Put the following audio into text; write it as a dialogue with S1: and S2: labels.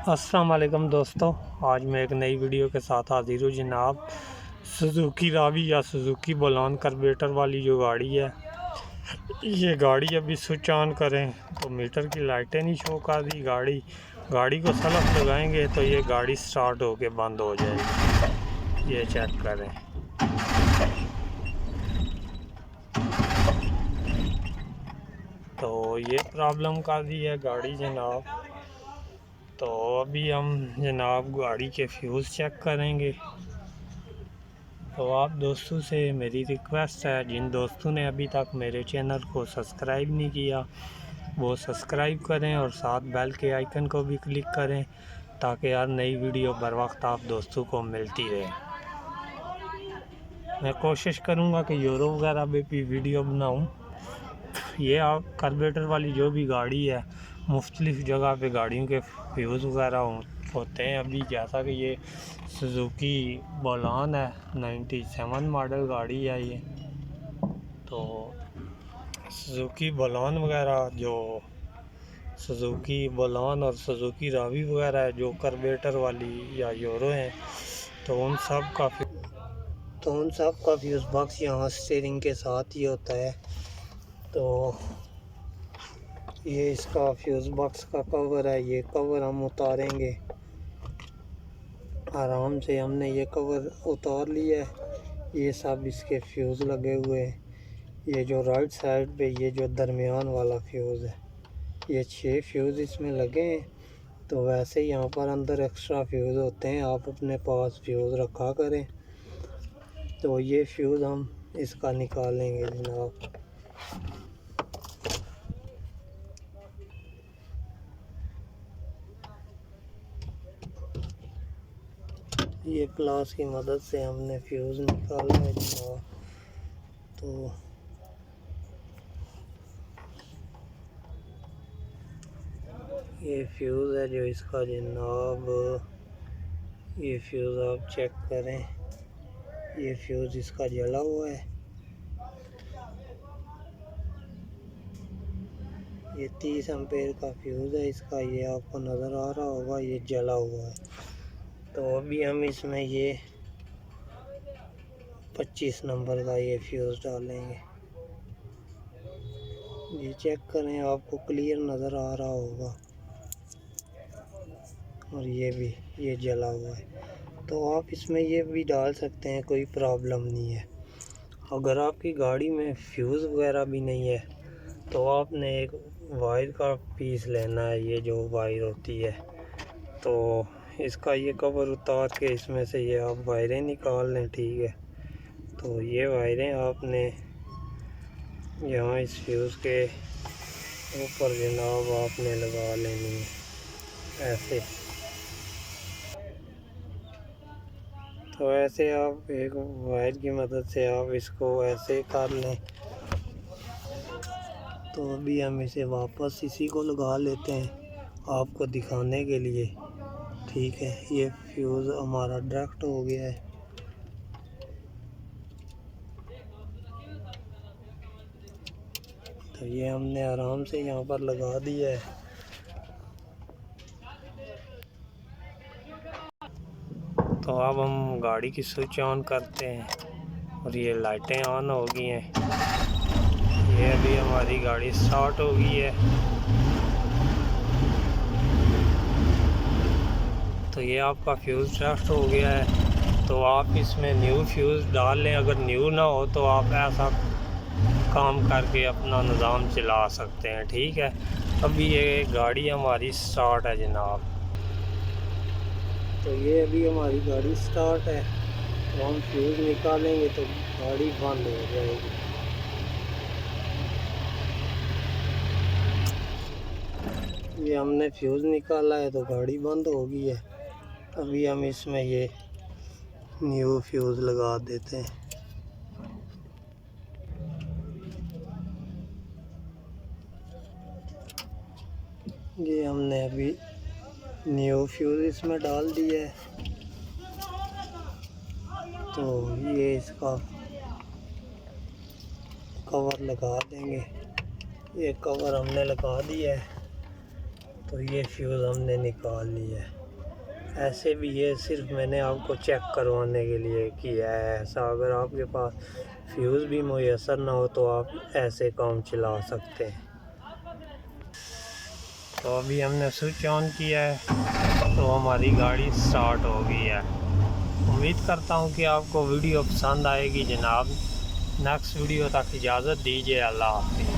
S1: अस्सलाम वालेकुम दोस्तों, आज मैं एक नई वीडियो के साथ हाजिर हूँ जनाब। सुजुकी रावी या सुजुकी बोलोन कार्बोरेटर वाली जो गाड़ी है, ये गाड़ी अभी स्विच ऑन करें तो मीटर की लाइटें नहीं शो कर दी। गाड़ी को सलफ लगाएंगे तो ये गाड़ी स्टार्ट होके बंद हो जाएगी। ये चेक करें। तो ये प्रॉब्लम कर दी है गाड़ी जनाब। तो अभी हम जनाब गाड़ी के फ्यूज़ चेक करेंगे। तो आप दोस्तों से मेरी रिक्वेस्ट है, जिन दोस्तों ने अभी तक मेरे चैनल को सब्सक्राइब नहीं किया वो सब्सक्राइब करें और साथ बेल के आइकन को भी क्लिक करें ताकि हर नई वीडियो बर वक्त आप दोस्तों को मिलती रहे। मैं कोशिश करूँगा कि यूरो वगैरह में भी वीडियो बनाऊँ। ये आप कार्बोरेटर वाली जो भी गाड़ी है, मुख्तलिफ़ जगह पे गाड़ियों के फ्यूज़ वगैरह होते हैं। अभी जैसा कि ये सुजुकी बोलोन है, 97 मॉडल गाड़ी है ये। तो सुजुकी बोलोन वगैरह जो सुजुकी बोलोन और सुजुकी रावी वगैरह है जो कार्बोरेटर वाली या यूरो हैं, तो उन सब का फ्यूज़ बॉक्स यहाँ स्टीयरिंग के साथ ही होता है। तो ये इसका फ्यूज़ बॉक्स का कवर है, ये कवर हम उतारेंगे। आराम से हमने ये कवर उतार लिया है। ये सब इसके फ्यूज़ लगे हुए हैं। ये जो राइट साइड पे ये जो दरमियान वाला फ्यूज़ है, ये 6 फ्यूज़ इसमें लगे हैं। तो वैसे यहाँ पर अंदर एक्स्ट्रा फ्यूज़ होते हैं, आप अपने पास फ्यूज़ रखा करें। तो ये फ्यूज़ हम इसका निकालेंगे जनाब। ये प्लास की मदद से हमने फ्यूज़ निकाला है जनाब। तो ये फ्यूज़ है जो इसका जनाब, ये फ्यूज़ आप चेक करें। ये फ्यूज़ इसका जला हुआ है। ये 30 एम्पेयर का फ्यूज़ है इसका, ये आपको नज़र आ रहा होगा, ये जला हुआ है। तो अभी हम इसमें ये 25 नंबर का ये फ्यूज़ डालेंगे। ये चेक करें, आपको क्लियर नज़र आ रहा होगा। और ये भी ये जला हुआ है। तो आप इसमें ये भी डाल सकते हैं, कोई प्रॉब्लम नहीं है। अगर आपकी गाड़ी में फ्यूज़ वगैरह भी नहीं है तो आपने एक वायर का पीस लेना है, ये जो वायर होती है। तो इसका ये कवर उतार के इसमें से ये आप वायरें निकाल लें, ठीक है। तो ये वायरें आपने यहाँ इस फ्यूज़ के ऊपर जनाब आपने लगा लेनी है ऐसे। तो ऐसे आप एक वायर की मदद से आप इसको ऐसे कर लें। तो अभी हम इसे वापस इसी को लगा लेते हैं आपको दिखाने के लिए, ठीक है। ये फ्यूज़ हमारा डायरेक्ट हो गया है। तो ये हमने आराम से यहाँ पर लगा दिया है। तो अब हम गाड़ी की स्विच ऑन करते हैं और ये लाइटें ऑन हो गई हैं। ये अभी हमारी गाड़ी स्टार्ट हो गई है। तो ये आपका फ्यूज़ टेस्ट हो गया है। तो आप इसमें न्यू फ्यूज़ डाल लें। अगर न्यू ना हो तो आप ऐसा काम करके अपना निज़ाम चला सकते हैं, ठीक है। अभी ये गाड़ी हमारी स्टार्ट है जनाब। तो ये अभी हमारी गाड़ी स्टार्ट है। तो हम फ्यूज़ निकालेंगे तो गाड़ी बंद हो जाएगी। ये हमने फ्यूज़ निकाला है तो गाड़ी बंद हो गई है। अभी हम इसमें ये न्यू फ्यूज़ लगा देते हैं। ये हमने अभी न्यू फ्यूज़ इसमें डाल दिया है। तो ये इसका कवर लगा देंगे। ये कवर हमने लगा दिया है। तो ये फ्यूज़ हमने निकाल लिया है। ऐसे भी ये सिर्फ मैंने आपको चेक करवाने के लिए किया है। ऐसा अगर आपके पास फ्यूज़ भी मुयसर ना हो तो आप ऐसे काम चला सकते हैं। तो अभी हमने स्विच ऑन किया है तो हमारी गाड़ी स्टार्ट हो गई है। उम्मीद करता हूँ कि आपको वीडियो पसंद आएगी जनाब। नेक्स्ट वीडियो तक इजाज़त दीजिए। अल्लाह हाफ़िज़।